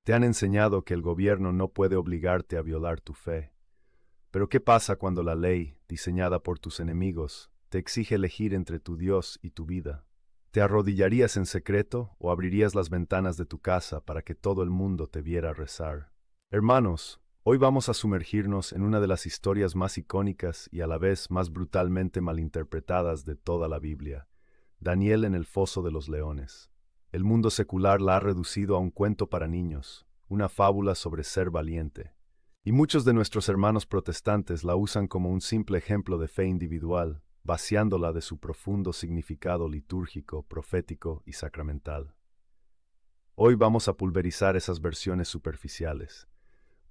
Te han enseñado que el gobierno no puede obligarte a violar tu fe. Pero ¿qué pasa cuando la ley, diseñada por tus enemigos, te exige elegir entre tu Dios y tu vida? ¿Te arrodillarías en secreto o abrirías las ventanas de tu casa para que todo el mundo te viera rezar? Hermanos, hoy vamos a sumergirnos en una de las historias más icónicas y a la vez más brutalmente malinterpretadas de toda la Biblia: Daniel en el foso de los leones. El mundo secular la ha reducido a un cuento para niños, una fábula sobre ser valiente. Y muchos de nuestros hermanos protestantes la usan como un simple ejemplo de fe individual, vaciándola de su profundo significado litúrgico, profético y sacramental. Hoy vamos a pulverizar esas versiones superficiales.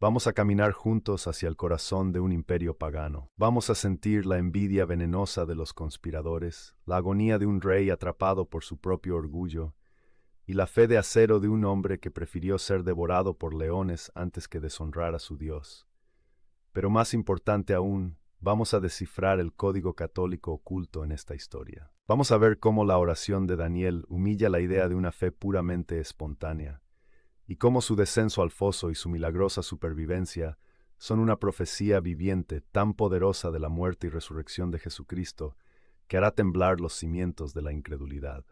Vamos a caminar juntos hacia el corazón de un imperio pagano. Vamos a sentir la envidia venenosa de los conspiradores, la agonía de un rey atrapado por su propio orgullo, y la fe de acero de un hombre que prefirió ser devorado por leones antes que deshonrar a su Dios. Pero más importante aún, vamos a descifrar el código católico oculto en esta historia. Vamos a ver cómo la oración de Daniel humilla la idea de una fe puramente espontánea, y cómo su descenso al foso y su milagrosa supervivencia son una profecía viviente tan poderosa de la muerte y resurrección de Jesucristo que hará temblar los cimientos de la incredulidad.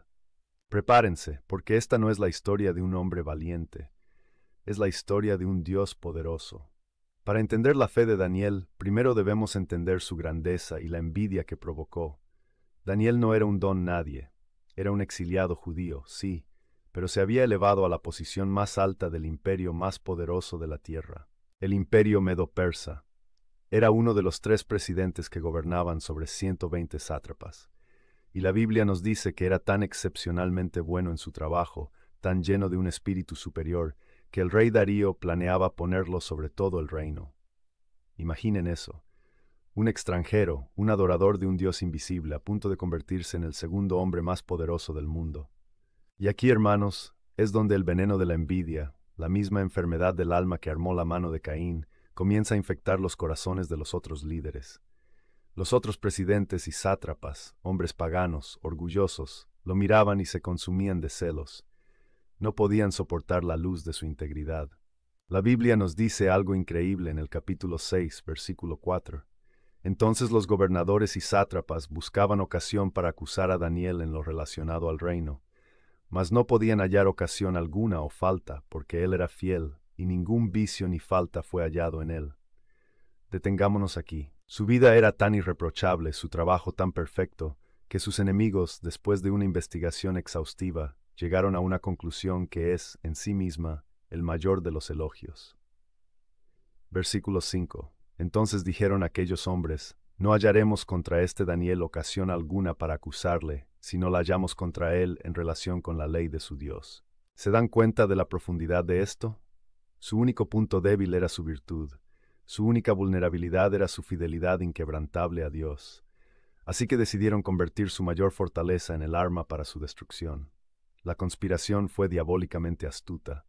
Prepárense, porque esta no es la historia de un hombre valiente, es la historia de un Dios poderoso. Para entender la fe de Daniel, primero debemos entender su grandeza y la envidia que provocó. Daniel no era un don nadie, era un exiliado judío, sí, pero se había elevado a la posición más alta del imperio más poderoso de la tierra, el imperio medo-persa. Era uno de los 3 presidentes que gobernaban sobre 120 sátrapas. Y la Biblia nos dice que era tan excepcionalmente bueno en su trabajo, tan lleno de un espíritu superior, que el rey Darío planeaba ponerlo sobre todo el reino. Imaginen eso. Un extranjero, un adorador de un Dios invisible, a punto de convertirse en el segundo hombre más poderoso del mundo. Y aquí, hermanos, es donde el veneno de la envidia, la misma enfermedad del alma que armó la mano de Caín, comienza a infectar los corazones de los otros líderes. Los otros presidentes y sátrapas, hombres paganos, orgullosos, lo miraban y se consumían de celos. No podían soportar la luz de su integridad. La Biblia nos dice algo increíble en el capítulo 6, versículo 4. Entonces los gobernadores y sátrapas buscaban ocasión para acusar a Daniel en lo relacionado al reino, mas no podían hallar ocasión alguna o falta, porque él era fiel, y ningún vicio ni falta fue hallado en él. Detengámonos aquí. Su vida era tan irreprochable, su trabajo tan perfecto, que sus enemigos, después de una investigación exhaustiva, llegaron a una conclusión que es, en sí misma, el mayor de los elogios. Versículo 5. Entonces dijeron aquellos hombres: no hallaremos contra este Daniel ocasión alguna para acusarle, si no la hallamos contra él en relación con la ley de su Dios. ¿Se dan cuenta de la profundidad de esto? Su único punto débil era su virtud. Su única vulnerabilidad era su fidelidad inquebrantable a Dios. Así que decidieron convertir su mayor fortaleza en el arma para su destrucción. La conspiración fue diabólicamente astuta.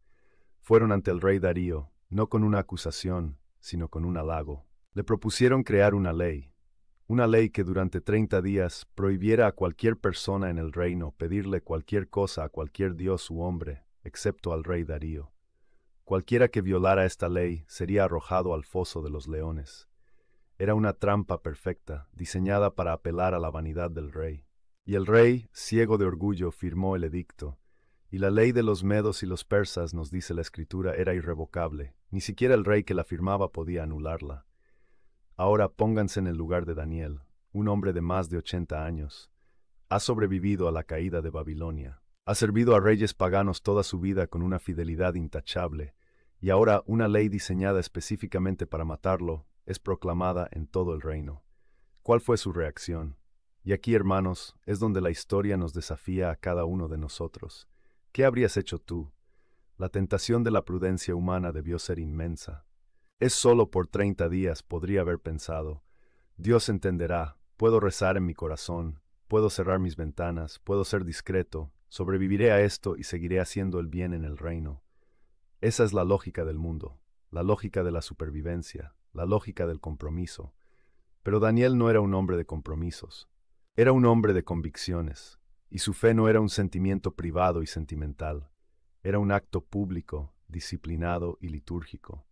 Fueron ante el rey Darío, no con una acusación, sino con un halago. Le propusieron crear una ley que durante 30 días prohibiera a cualquier persona en el reino pedirle cualquier cosa a cualquier dios u hombre, excepto al rey Darío. Cualquiera que violara esta ley sería arrojado al foso de los leones. Era una trampa perfecta, diseñada para apelar a la vanidad del rey. Y el rey, ciego de orgullo, firmó el edicto. Y la ley de los medos y los persas, nos dice la escritura, era irrevocable. Ni siquiera el rey que la firmaba podía anularla. Ahora pónganse en el lugar de Daniel, un hombre de más de 80 años. Ha sobrevivido a la caída de Babilonia. Ha servido a reyes paganos toda su vida con una fidelidad intachable, y ahora una ley diseñada específicamente para matarlo es proclamada en todo el reino. ¿Cuál fue su reacción? Y aquí, hermanos, es donde la historia nos desafía a cada uno de nosotros. ¿Qué habrías hecho tú? La tentación de la prudencia humana debió ser inmensa. Es solo por 30 días, podría haber pensado. Dios entenderá, puedo rezar en mi corazón, puedo cerrar mis ventanas, puedo ser discreto, sobreviviré a esto y seguiré haciendo el bien en el reino. Esa es la lógica del mundo, la lógica de la supervivencia, la lógica del compromiso. Pero Daniel no era un hombre de compromisos, era un hombre de convicciones, y su fe no era un sentimiento privado y sentimental, era un acto público, disciplinado y litúrgico.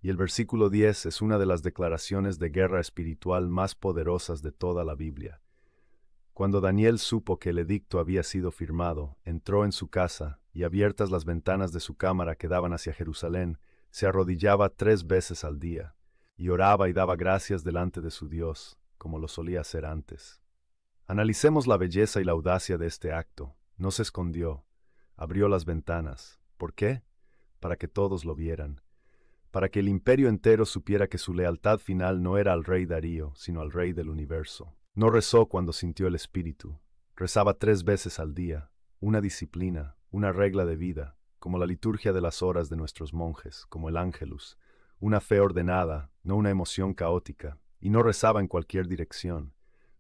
Y el versículo 10 es una de las declaraciones de guerra espiritual más poderosas de toda la Biblia. Cuando Daniel supo que el edicto había sido firmado, entró en su casa, y abiertas las ventanas de su cámara que daban hacia Jerusalén, se arrodillaba 3 veces al día, y oraba y daba gracias delante de su Dios, como lo solía hacer antes. Analicemos la belleza y la audacia de este acto. No se escondió, abrió las ventanas. ¿Por qué? Para que todos lo vieran, para que el imperio entero supiera que su lealtad final no era al rey Darío, sino al rey del universo. No rezó cuando sintió el espíritu, rezaba 3 veces al día, una disciplina, una regla de vida, como la liturgia de las horas de nuestros monjes, como el Ángelus, una fe ordenada, no una emoción caótica, y no rezaba en cualquier dirección,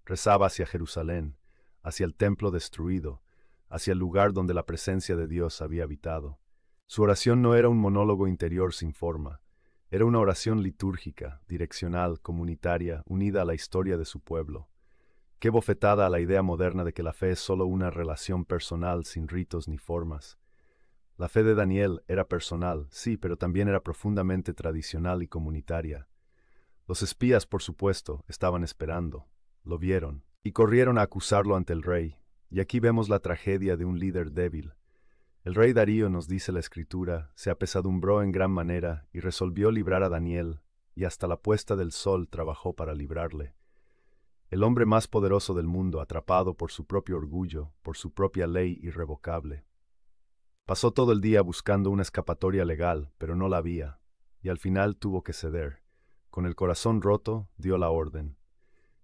rezaba hacia Jerusalén, hacia el templo destruido, hacia el lugar donde la presencia de Dios había habitado. Su oración no era un monólogo interior sin forma, era una oración litúrgica, direccional, comunitaria, unida a la historia de su pueblo. Qué bofetada a la idea moderna de que la fe es solo una relación personal sin ritos ni formas. La fe de Daniel era personal, sí, pero también era profundamente tradicional y comunitaria. Los espías, por supuesto, estaban esperando. Lo vieron, y corrieron a acusarlo ante el rey. Y aquí vemos la tragedia de un líder débil. El rey Darío, nos dice la Escritura, se apesadumbró en gran manera y resolvió librar a Daniel, y hasta la puesta del sol trabajó para librarle. El hombre más poderoso del mundo, atrapado por su propio orgullo, por su propia ley irrevocable. Pasó todo el día buscando una escapatoria legal, pero no la había, y al final tuvo que ceder. Con el corazón roto, dio la orden.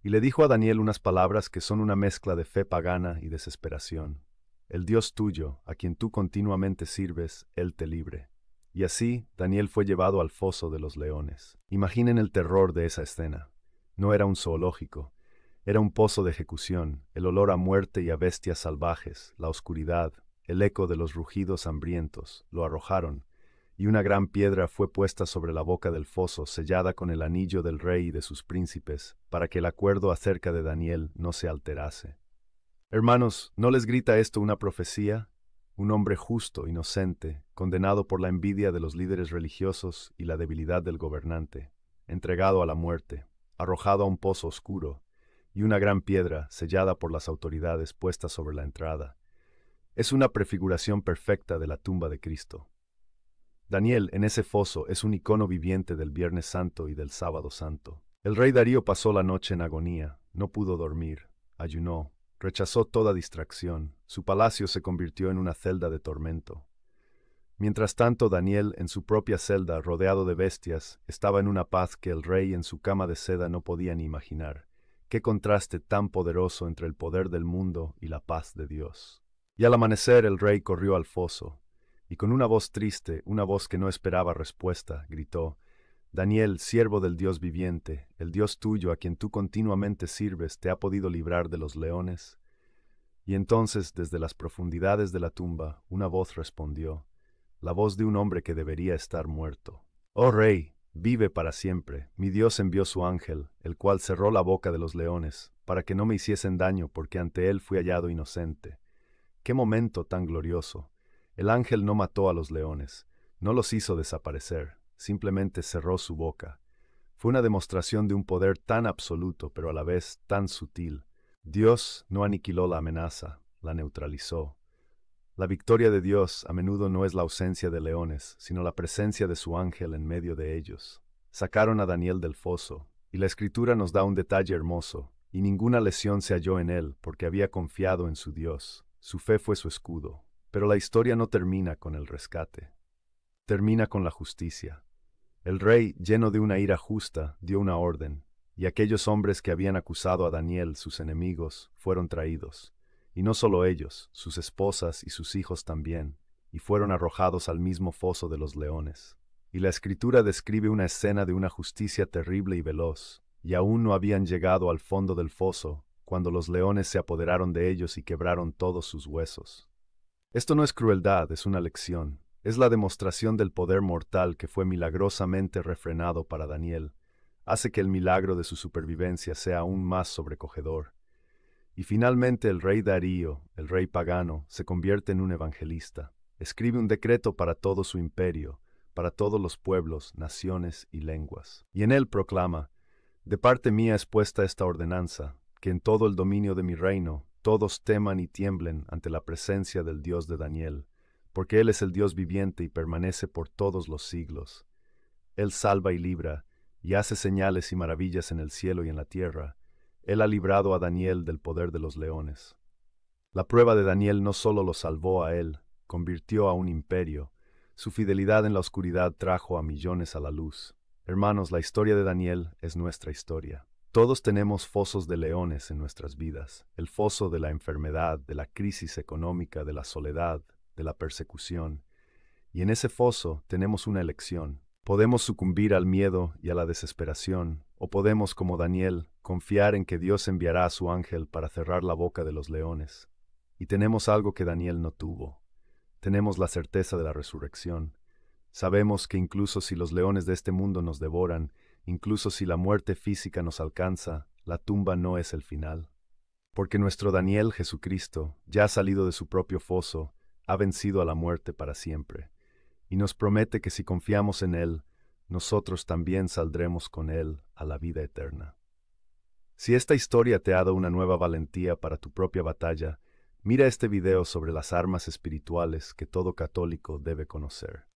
Y le dijo a Daniel unas palabras que son una mezcla de fe pagana y desesperación. El Dios tuyo, a quien tú continuamente sirves, Él te libre. Y así, Daniel fue llevado al foso de los leones. Imaginen el terror de esa escena. No era un zoológico. Era un pozo de ejecución, el olor a muerte y a bestias salvajes, la oscuridad, el eco de los rugidos hambrientos, lo arrojaron, y una gran piedra fue puesta sobre la boca del foso, sellada con el anillo del rey y de sus príncipes, para que el acuerdo acerca de Daniel no se alterase. Hermanos, ¿no les grita esto una profecía? Un hombre justo, inocente, condenado por la envidia de los líderes religiosos y la debilidad del gobernante, entregado a la muerte, arrojado a un pozo oscuro, y una gran piedra, sellada por las autoridades, puesta sobre la entrada. Es una prefiguración perfecta de la tumba de Cristo. Daniel, en ese foso, es un icono viviente del Viernes Santo y del Sábado Santo. El rey Darío pasó la noche en agonía, no pudo dormir, ayunó, rechazó toda distracción, su palacio se convirtió en una celda de tormento. Mientras tanto, Daniel, en su propia celda, rodeado de bestias, estaba en una paz que el rey en su cama de seda no podía ni imaginar. Qué contraste tan poderoso entre el poder del mundo y la paz de Dios. Y al amanecer el rey corrió al foso, y con una voz triste, una voz que no esperaba respuesta, gritó: Daniel, siervo del Dios viviente, el Dios tuyo a quien tú continuamente sirves, ¿te ha podido librar de los leones? Y entonces, desde las profundidades de la tumba, una voz respondió, la voz de un hombre que debería estar muerto. Oh rey, vive para siempre. Mi Dios envió su ángel, el cual cerró la boca de los leones, para que no me hiciesen daño, porque ante él fui hallado inocente. ¡Qué momento tan glorioso! El ángel no mató a los leones, no los hizo desaparecer, simplemente cerró su boca. Fue una demostración de un poder tan absoluto, pero a la vez tan sutil. Dios no aniquiló la amenaza, la neutralizó. La victoria de Dios a menudo no es la ausencia de leones, sino la presencia de su ángel en medio de ellos. Sacaron a Daniel del foso, y la Escritura nos da un detalle hermoso, y ninguna lesión se halló en él, porque había confiado en su Dios. Su fe fue su escudo. Pero la historia no termina con el rescate. Termina con la justicia. El rey, lleno de una ira justa, dio una orden, y aquellos hombres que habían acusado a Daniel, sus enemigos, fueron traídos. Y no solo ellos, sus esposas y sus hijos también, y fueron arrojados al mismo foso de los leones. Y la Escritura describe una escena de una justicia terrible y veloz, y aún no habían llegado al fondo del foso, cuando los leones se apoderaron de ellos y quebraron todos sus huesos. Esto no es crueldad, es una lección. Es la demostración del poder mortal que fue milagrosamente refrenado para Daniel. Hace que el milagro de su supervivencia sea aún más sobrecogedor. Y finalmente el rey Darío, el rey pagano, se convierte en un evangelista. escribe un decreto para todo su imperio, para todos los pueblos, naciones y lenguas. Y en él proclama: de parte mía es puesta esta ordenanza, que en todo el dominio de mi reino todos teman y tiemblen ante la presencia del Dios de Daniel, porque Él es el Dios viviente y permanece por todos los siglos. Él salva y libra, y hace señales y maravillas en el cielo y en la tierra. Él ha librado a Daniel del poder de los leones. La prueba de Daniel no solo lo salvó a él, convirtió a un imperio. Su fidelidad en la oscuridad trajo a millones a la luz. Hermanos, la historia de Daniel es nuestra historia. Todos tenemos fosos de leones en nuestras vidas. El foso de la enfermedad, de la crisis económica, de la soledad, de la persecución. Y en ese foso tenemos una elección. Podemos sucumbir al miedo y a la desesperación, o podemos, como Daniel, confiar en que Dios enviará a su ángel para cerrar la boca de los leones. Y tenemos algo que Daniel no tuvo. Tenemos la certeza de la resurrección. Sabemos que incluso si los leones de este mundo nos devoran, incluso si la muerte física nos alcanza, la tumba no es el final. Porque nuestro Daniel Jesucristo, ya salido de su propio foso, ha vencido a la muerte para siempre, y nos promete que si confiamos en Él, nosotros también saldremos con Él a la vida eterna. Si esta historia te ha dado una nueva valentía para tu propia batalla, mira este video sobre las armas espirituales que todo católico debe conocer.